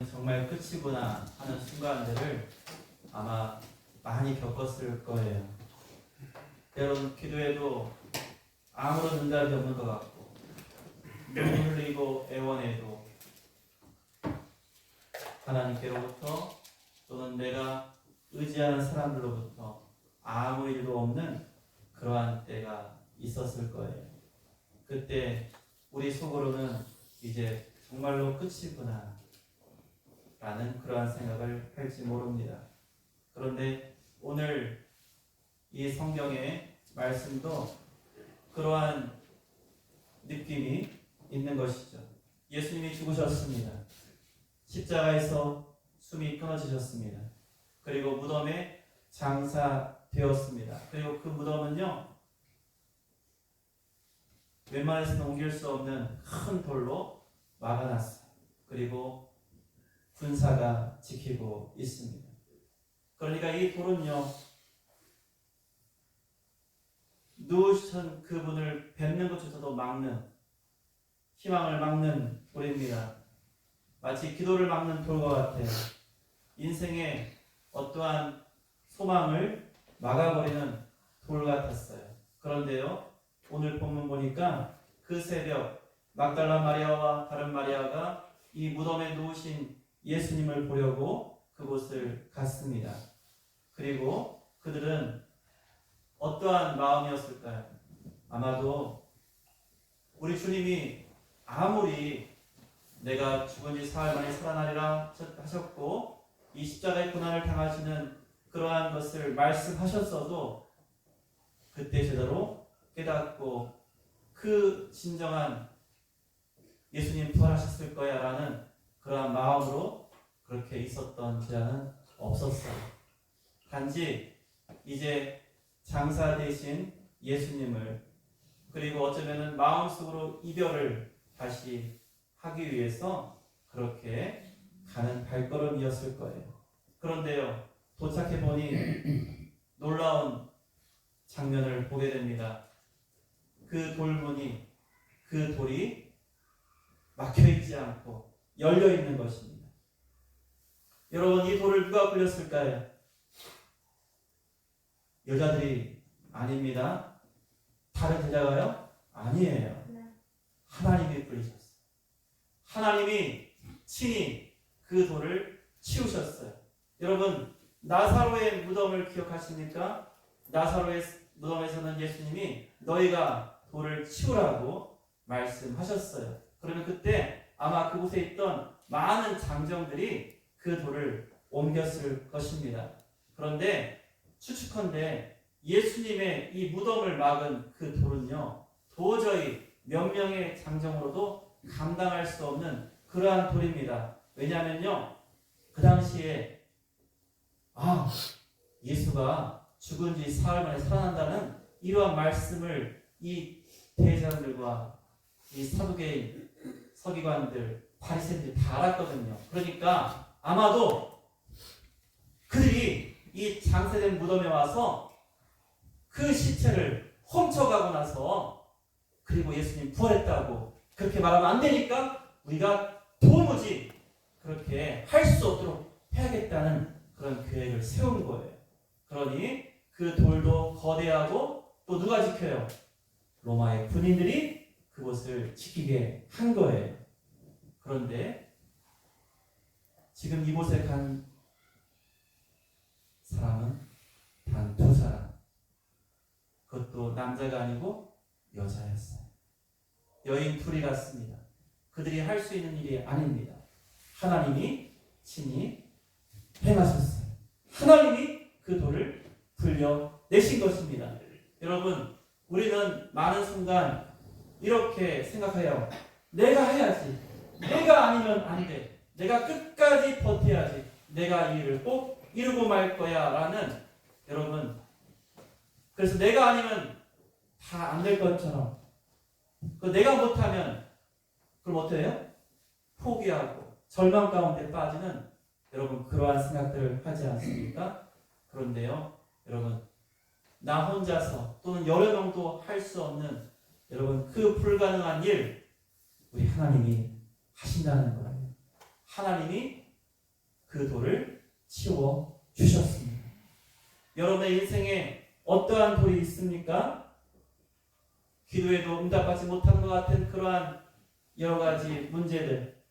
정말 끝이구나 하는 순간들을 아마 많이 겪었을 거예요. 여러분, 기도해도 아무런 응답이 없는 것 같고, 눈을 흘리고 애원해도 하나님께로부터 또는 내가 의지하는 사람들로부터 아무 일도 없는 그러한 때가 있었을 거예요. 그때 우리 속으로는 이제 정말로 끝이구나 라는 그러한 생각을 할지 모릅니다. 그런데 오늘 이 성경의 말씀도 그러한 느낌이 있는 것이죠. 예수님이 죽으셨습니다. 십자가에서 숨이 끊어지셨습니다. 그리고 무덤에 장사되었습니다. 그리고 그 무덤은요, 웬만해서는 옮길 수 없는 큰 돌로 막아놨어요. 그리고 군사가 지키고 있습니다. 그러니까 이 돌은요, 누우신 그분을 뵙는 것조차도 막는, 희망을 막는 돌입니다. 마치 기도를 막는 돌과 같아요. 인생의 어떠한 소망을 막아버리는 돌 같았어요. 그런데요, 오늘 본문 보니까 그 새벽 막달라 마리아와 다른 마리아가 이 무덤에 누우신 예수님을 보려고 그곳을 갔습니다. 그리고 그들은 어떠한 마음이었을까요? 아마도 우리 주님이 아무리 내가 죽은 지 사흘 만에 살아나리라 하셨고 이 십자가의 고난을 당하시는 그러한 것을 말씀하셨어도 그때 제대로 깨닫고 그 진정한 예수님 부활하셨을 거야 라는 그러한 마음으로 그렇게 있었던 제자는 없었어요. 단지 이제 장사 되신 예수님을, 그리고 어쩌면은 마음속으로 이별을 다시 하기 위해서 그렇게 가는 발걸음이었을 거예요. 그런데요, 도착해 보니 놀라운 장면을 보게 됩니다. 그 돌문이, 그 돌이 막혀있지 않고 열려있는 것입니다. 여러분, 이 돌을 누가 굴렸을까요? 여자들이 아닙니다. 다른 제자가요? 아니에요. 하나님이 굴리셨어요. 하나님이 친히 그 돌을 치우셨어요. 여러분, 나사로의 무덤을 기억하십니까? 나사로의 무덤에서는 예수님이 너희가 돌을 치우라고 말씀하셨어요. 그러면 그때 아마 그곳에 있던 많은 장정들이 그 돌을 옮겼을 것입니다. 그런데 추측컨대 예수님의 이 무덤을 막은 그 돌은요, 도저히 몇 명의 장정으로도 감당할 수 없는 그러한 돌입니다. 왜냐하면요, 그 당시에 예수가 죽은 지 사흘 만에 살아난다는 이러한 말씀을 이 대제사장들과 이 사두개인, 서기관들, 바리새인들이 다 알았거든요. 그러니까 아마도 그들이 이 장사된 무덤에 와서 그 시체를 훔쳐가고 나서 그리고 예수님 부활했다고 그렇게 말하면 안 되니까 우리가 도무지 그렇게 할 수 없도록 해야겠다는 그런 계획을 세운 거예요. 그러니 그 돌도 거대하고 또 누가 지켜요? 로마의 군인들이 그곳을 지키게 한 거예요. 그런데 지금 이곳에 간 사람은 단 2사람. 그것도 남자가 아니고 여자였어요. 여인 둘이 갔습니다. 그들이 할 수 있는 일이 아닙니다. 하나님이 친히 행하셨어요. 하나님이 그 돌을 불려내신 것입니다. 여러분, 우리는 많은 순간 이렇게 생각해요. 내가 해야지. 내가 아니면 안 돼. 내가 끝까지 버텨야지. 내가 이 일을 꼭 이루고 말 거야 라는, 여러분, 그래서 내가 아니면 다 안 될 것처럼, 내가 못하면 그럼 어떻게 해요? 포기하고 절망 가운데 빠지는, 여러분, 그러한 생각들을 하지 않습니까? 그런데요, 여러분, 나 혼자서 또는 여러 명도 할 수 없는, 여러분, 그 불가능한 일 우리 하나님이 하신다는 거예요. 하나님이 그 돌을 치워 주셨습니다. 여러분의 인생에 어떠한 돌이 있습니까? 기도에도 응답받지 못한 것 같은 그러한 여러 가지 문제들,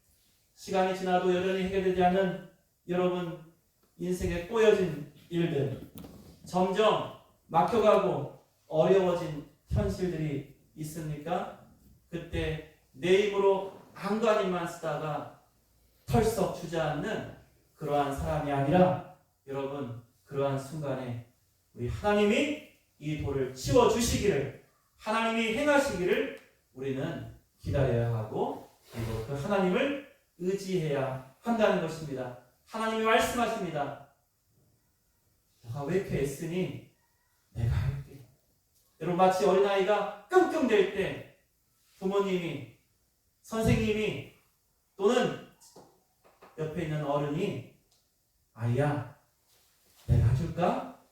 시간이 지나도 여전히 해결되지 않은 여러분 인생에 꼬여진 일들, 점점 막혀가고 어려워진 현실들이 있습니까? 그때 내 힘으로 안간힘만 쓰다가 털썩 주저앉는 그러한 사람이 아니라 여러분 그러한 순간에 우리 하나님이 이 돌을 치워주시기를, 하나님이 행하시기를 우리는 기다려야 하고, 그리고 그 하나님을 의지해야 한다는 것입니다. 하나님이 말씀하십니다. 너가 왜 이렇게 애쓰니? 내가 할게. 여러분 마치 어린아이가 끙끙댈 때 부모님이, 선생님이 또는 옆에 있는 어른이 아이야 내가 해줄까?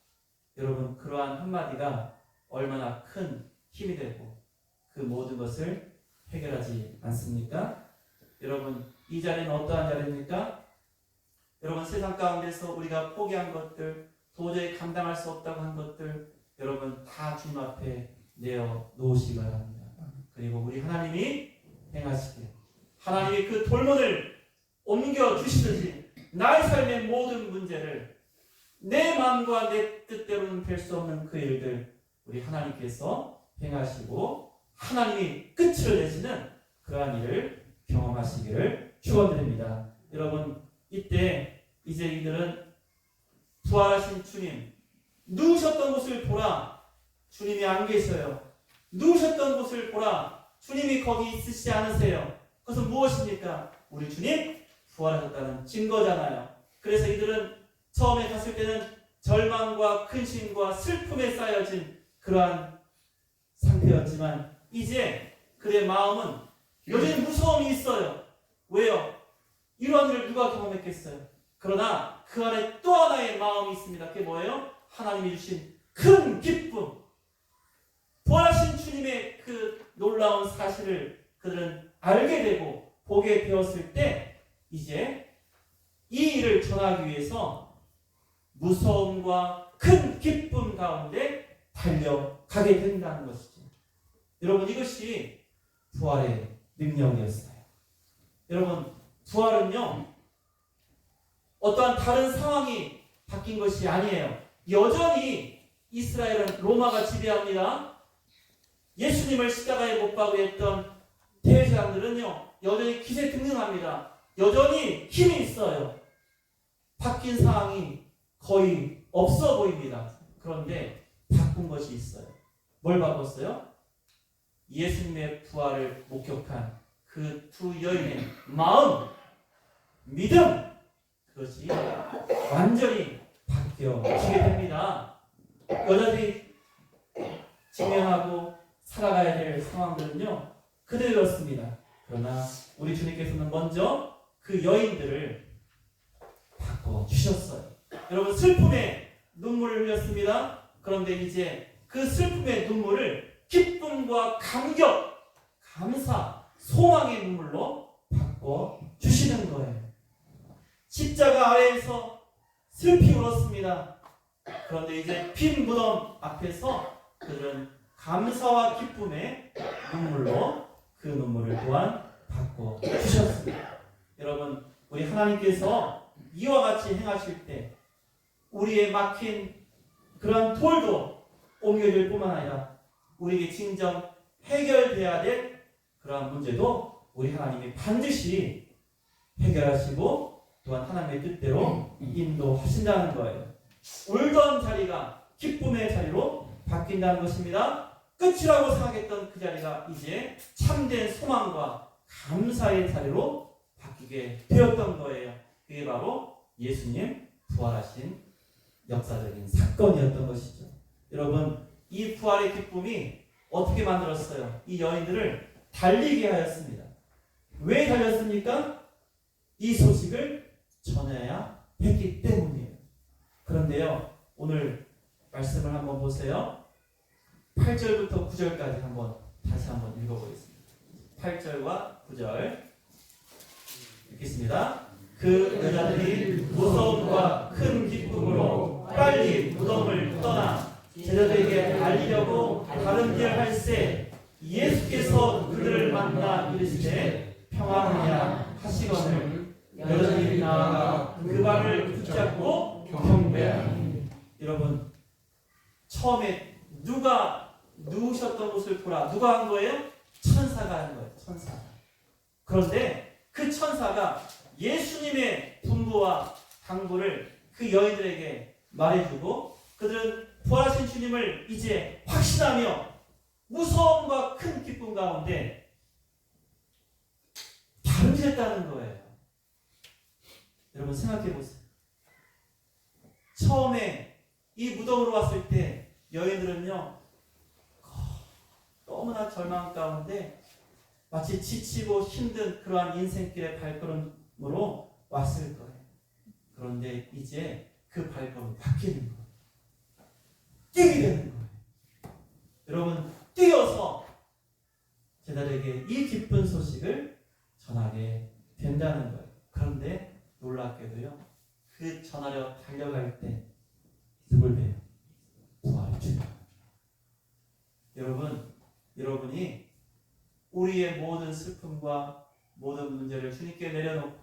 여러분 그러한 한마디가 얼마나 큰 힘이 되고 그 모든 것을 해결하지 않습니까? 여러분 이 자리는 어떠한 자리입니까? 여러분 세상 가운데서 우리가 포기한 것들, 도저히 감당할 수 없다고 한 것들 여러분 다 주님 앞에 내어 놓으시기 바랍니다. 그리고 우리 하나님이 행하시길, 하나님이 그 돌문을 옮겨 주시듯이 나의 삶의 모든 문제를 내 마음과 내 뜻대로는 될 수 없는 그 일들 우리 하나님께서 행하시고 하나님이 끝을 내시는 그러한 일을 경험하시기를 축원드립니다. 여러분 이때 이제 이들은 부활하신 주님, 누우셨던 곳을 보라, 주님이 안 계셔요. 누우셨던 곳을 보라, 주님이 거기 있으시지 않으세요. 그것은 무엇입니까? 우리 주님 부활하셨다는 증거잖아요. 그래서 이들은 처음에 갔을 때는 절망과 근심과 슬픔에 쌓여진 그러한 상태였지만 이제 그의 마음은 여전히 무서움이 있어요. 왜요? 이러한 일을 누가 경험했겠어요? 그러나 그 안에 또 하나의 마음이 있습니다. 그게 뭐예요? 하나님이 주신 큰 기쁨, 부활하신 주님의 그 놀라운 사실을 그들은 알게 되고 보게 되었을 때 이제 이 일을 전하기 위해서 무서움과 큰 기쁨 가운데 달려가게 된다는 것이죠. 여러분 이것이 부활의 능력이었어요. 여러분 부활은요 어떠한 다른 상황이 바뀐 것이 아니에요. 여전히 이스라엘은 로마가 지배합니다. 예수님을 십자가에 못 박게 했던 대제사장들은요 여전히 기세등등합니다. 여전히 힘이 있어요. 바뀐 상황이 거의 없어 보입니다. 그런데 바꾼 것이 있어요. 뭘 바꿨어요? 예수님의 부활을 목격한 그 두 여인의 마음, 믿음, 그것이 완전히 바뀌어지게 됩니다. 여자들이 직면하고 살아가야 될 상황들은요 그대로였습니다. 그러나 우리 주님께서는 먼저 그 여인들을 바꿔주셨어요. 여러분 슬픔의 눈물을 흘렸습니다. 그런데 이제 그 슬픔의 눈물을 기쁨과 감격, 감사, 소망의 눈물로 바꿔주시는 거예요. 십자가 아래에서 슬피 울었습니다. 그런데 이제 빈 무덤 앞에서 그들은 감사와 기쁨의 눈물로 그 눈물을 또한 바꿔주셨습니다. 여러분 우리 하나님께서 이와 같이 행하실 때 우리의 막힌 그런 돌도 옮겨질 뿐만 아니라 우리에게 진정 해결돼야 될 그러한 문제도 우리 하나님이 반드시 해결하시고 또한 하나님의 뜻대로 인도하신다는 거예요. 울던 자리가 기쁨의 자리로 바뀐다는 것입니다. 끝이라고 생각했던 그 자리가 이제 참된 소망과 감사의 자리로 바뀌게 되었던 거예요. 그게 바로 예수님 부활하신 역사적인 사건이었던 것이죠. 여러분 이 부활의 기쁨이 어떻게 만들었어요? 이 여인들을 달리게 하였습니다. 왜 달렸습니까? 이 소식을 전해야 했기 때문이에요. 그런데요 오늘 말씀을 한번 보세요. 8절부터 9절까지 다시 한번 읽어보겠습니다. 8절과 9절 읽겠습니다. 그 여자들이 무서움과 큰 기쁨으로 빨리 무덤을 떠나 제자들에게 알리려고 다른 길을 할새 예수께서 그들을 만나 이르시되 평안하냐 하시거늘 여자들이 나아가 그 발을 붙잡고 경배하니. 여러분, 처음에 누가 누우셨던 곳을 보라. 누가 한 거예요? 천사가 한 거예요. 천사가. 그런데 그 천사가 예수님의 분부와 당부를 그 여인들에게 말해주고 그들은 부활하신 주님을 이제 확신하며 무서움과 큰 기쁨 가운데 다름질했다는 거예요. 여러분 생각해 보세요. 처음에 이 무덤으로 왔을 때 여인들은요 너무나 절망 가운데 마치 지치고 힘든 그러한 인생길의 발걸음으로 왔을 거예요. 그런데 이제 그 발걸음이 바뀌는 거예요. 뛰게 되는 거예요. 여러분 뛰어서 제자들에게 이 기쁜 소식을 전하게 된다는 거예요. 그런데 놀랍게도요 그 전하려 달려갈 때 누굴 봬요? 부활의 주님. 여러분이 우리의 모든 슬픔과 모든 문제를 주님께 내려놓고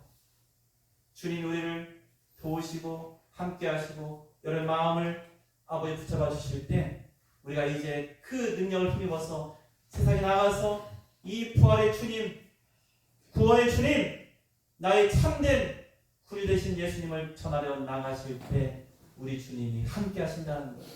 주님이 우리를 도우시고 함께 하시고 여러분의 마음을 아버지 붙잡아 주실 때 우리가 이제 그 능력을 힘입어서 세상에 나가서 이 부활의 주님, 구원의 주님, 나의 참된 구주 되신 예수님을 전하려 나가실 때 우리 주님이 함께 하신다는 거예요.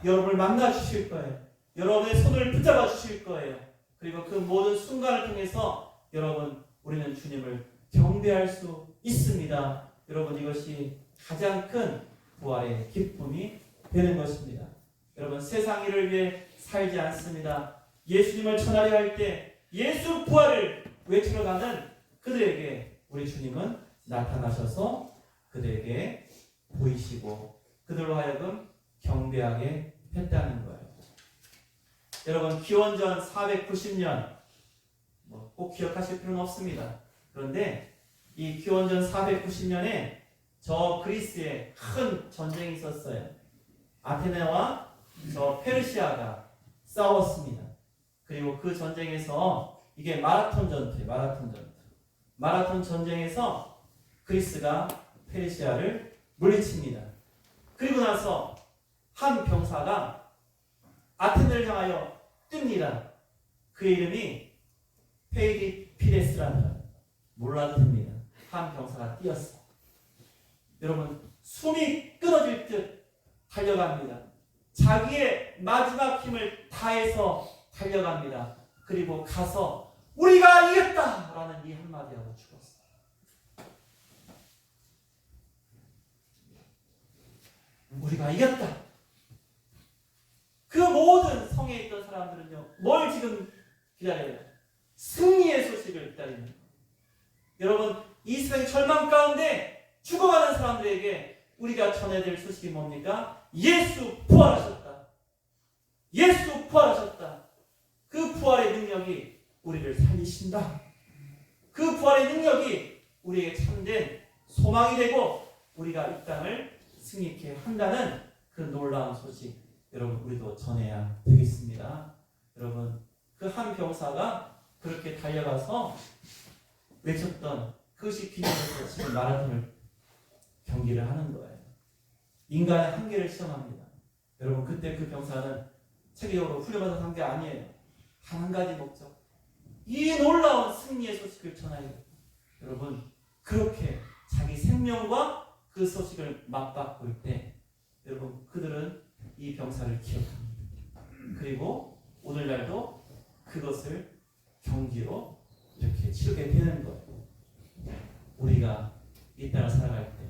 여러분을 만나 주실 거예요. 여러분의 손을 붙잡아 주실 거예요. 그리고 그 모든 순간을 통해서 여러분 우리는 주님을 경배할 수 있습니다. 여러분 이것이 가장 큰 부활의 기쁨이 되는 것입니다. 여러분 세상 일을 위해 살지 않습니다. 예수님을 전하려 할 때 예수 부활을 외치러 가는 그들에게 우리 주님은 나타나셔서 그들에게 보이시고 그들로 하여금 경배하게 했다는 거예요. 여러분 기원전 490년 꼭 기억하실 필요는 없습니다. 그런데 이 기원전 490년에 저 그리스에 큰 전쟁이 있었어요. 아테네와 저 페르시아가 싸웠습니다. 그리고 그 전쟁에서 이게 마라톤 전투예요. 마라톤 전쟁에서 그리스가 페르시아를 물리칩니다. 그리고 나서 한 병사가 아테네를 향하여 뜹니다. 그 이름이 페이디피데스라는 몰라도 됩니다. 한 병사가 뛰었어요. 여러분 숨이 끊어질 듯 달려갑니다. 자기의 마지막 힘을 다해서 달려갑니다. 그리고 가서 우리가 이겼다! 라는 이 한마디 하고 죽었어요. 우리가 이겼다! 그 모든 성에 있던 사람들은요, 뭘 지금 기다려요? 승리의 소식을 기다리는 거예요. 여러분, 이 세상의 절망 가운데 죽어가는 사람들에게 우리가 전해야 될 소식이 뭡니까? 예수 부활하셨다. 예수 부활하셨다. 그 부활의 능력이 우리를 살리신다. 그 부활의 능력이 우리에게 참된 소망이 되고 우리가 이 땅을 승리케 한다는 그 놀라운 소식 여러분 우리도 전해야 되겠습니다. 여러분 그 한 병사가 그렇게 달려가서 외쳤던 그것이 기념해서 지금 마라톤을 경기를 하는 거예요. 인간의 한계를 시험합니다. 여러분 그때 그 병사는 체계적으로 훈련받아서 한 게 아니에요. 단 한 가지 목적. 이 놀라운 승리의 소식을 전하여 여러분 그렇게 자기 생명과 그 소식을 맞바꿀 때 여러분 그들은 이 병사를 기억합니다. 그리고 오늘날도 그것을 경기로 이렇게 치르게 되는 거예요. 우리가 이 땅을 살아갈 때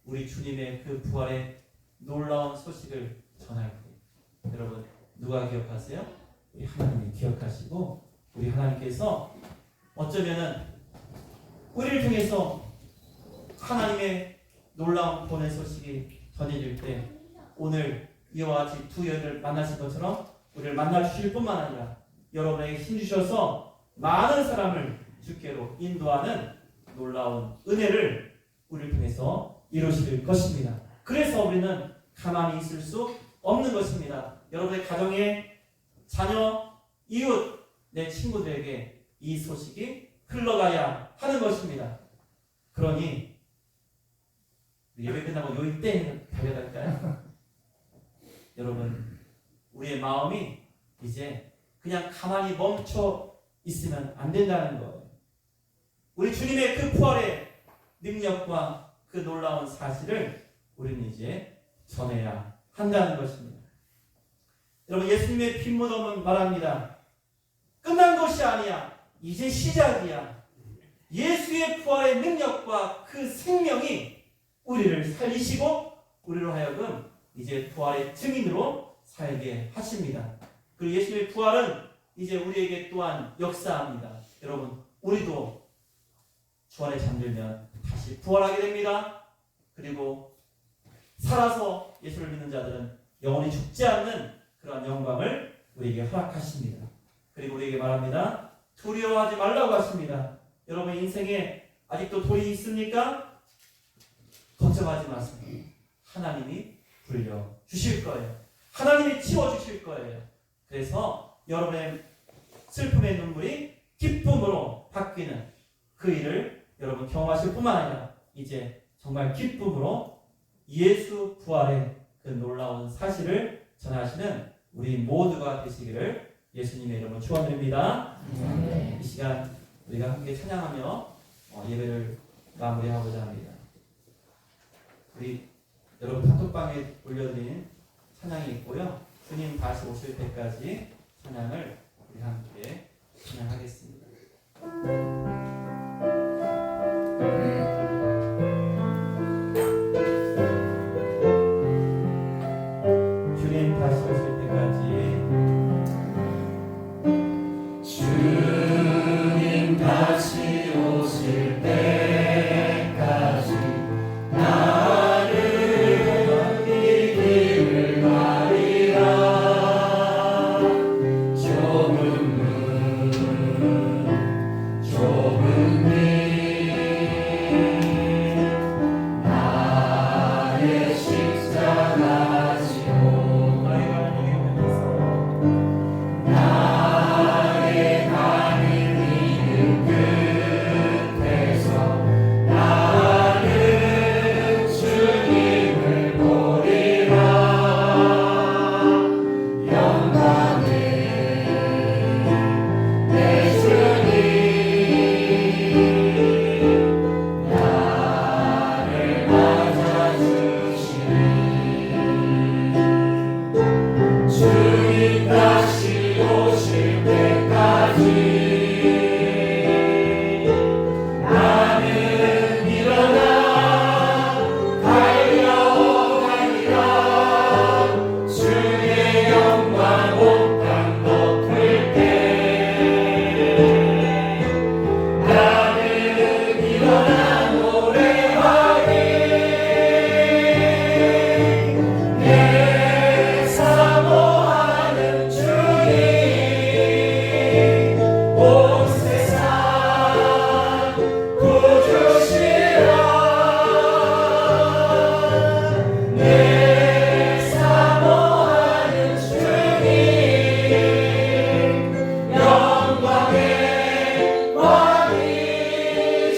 우리 주님의 그 부활의 놀라운 소식을 전할 때 여러분 누가 기억하세요? 우리 하나님이 기억하시고 우리 하나님께서 어쩌면은 우리를 통해서 하나님의 놀라운 구원의 소식이 전해질 때 오늘 이와 같이 두 여인을 만나신 것처럼 우리를 만나주실 뿐만 아니라 여러분에게 힘주셔서 많은 사람을 주께로 인도하는 놀라운 은혜를 우리를 통해서 이루실 것입니다. 그래서 우리는 가만히 있을 수 없는 것입니다. 여러분의 가정에 자녀, 이웃, 내 친구들에게 이 소식이 흘러가야 하는 것입니다. 그러니 예배 끝나고 요 이때 달려갈까요? 여러분, 우리의 마음이 이제 그냥 가만히 멈춰 있으면 안 된다는 거예요. 우리 주님의 그 부활의 능력과 그 놀라운 사실을 우리는 이제 전해야 한다는 것입니다. 여러분, 예수님의 빈무덤은 말합니다. 끝난 것이 아니야. 이제 시작이야. 예수의 부활의 능력과 그 생명이 우리를 살리시고 우리로 하여금 이제 부활의 증인으로 살게 하십니다. 그리고 예수의 부활은 이제 우리에게 또한 역사합니다. 여러분, 우리도 주안에 잠들면 다시 부활하게 됩니다. 그리고 살아서 예수를 믿는 자들은 영원히 죽지 않는 그런 영광을 우리에게 허락하십니다. 그리고 우리에게 말합니다. 두려워하지 말라고 하십니다. 여러분 인생에 아직도 돌이 있습니까? 걱정하지 마세요. 하나님이 불려주실 거예요. 하나님이 치워주실 거예요. 그래서 여러분의 슬픔의 눈물이 기쁨으로 바뀌는 그 일을 여러분 경험하실 뿐만 아니라 이제 정말 기쁨으로 예수 부활의 그 놀라운 사실을 전하시는 우리 모두가 되시기를 예수님의 이름으로 축원드립니다. 이 시간 우리가 함께 찬양하며 예배를 마무리하고자 합니다. 우리 여러분 단톡방에 올려드린 찬양이 있고요. 주님 다시 오실 때까지 찬양을 우리 함께 찬양하겠습니다. 주님 다시 오실 때까지 주님 다시 오실 때까지 나를 이 길을 가리라. 좁은 문 좁은 길 나의 십자가 지고 나의 가는 길 끝에서 나는 주님을 보리라. 영광의 내 주님 나를 맞아주시니 주님 다시 오실 때까지 나는 일어나 달려가리라. 주의 영광 온 땅 덮을 때 나는 일어나 노래하리. 내 사모하는 주님 온 세상 구주시라. 내 사모하는 주님 영광의 왕이시라.